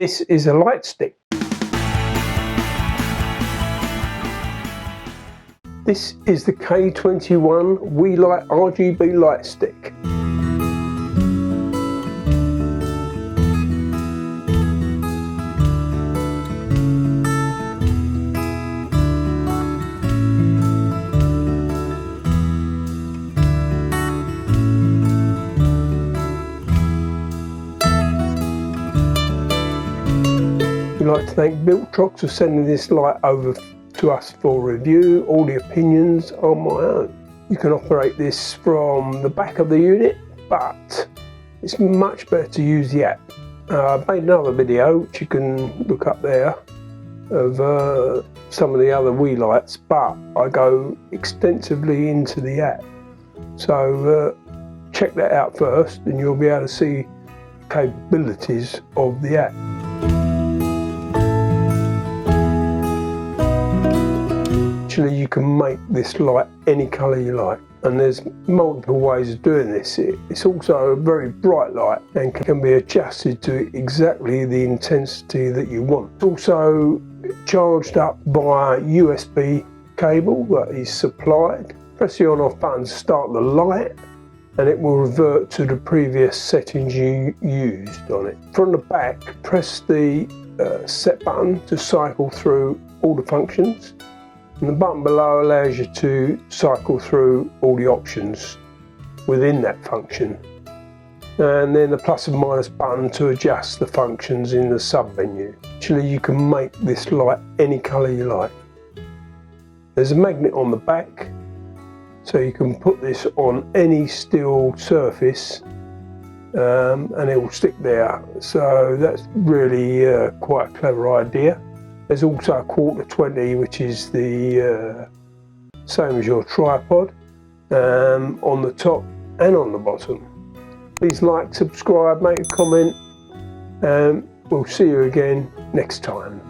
This is a light stick. This is the K21 Weeylite RGB light stick. We'd like to thank VILTROX for sending this light over to us for review. All the opinions are my own. You can operate this from the back of the unit, but it's much better to use the app. I've made another video, which you can look up there, of some of the other Weeylites, but I go extensively into the app. So check that out first and you'll be able to see the capabilities of the app. Actually, you can make this light any colour you like, and there's multiple ways of doing this. It's also a very bright light and can be adjusted to exactly the intensity that you want. It's also charged up by a USB cable that is supplied. Press the on-off button to start the light and it will revert to the previous settings you used on it. From the back, press the set button to cycle through all the functions. And the button below allows you to cycle through all the options within that function. And then the plus and minus button to adjust the functions in the sub-menu. Actually, you can make this light any colour you like. There's a magnet on the back, so you can put this on any steel surface and it will stick there. So that's really quite a clever idea. There's also a 1/4-20, which is the same as your tripod, on the top and on the bottom. Please like, subscribe, make a comment, and we'll see you again next time.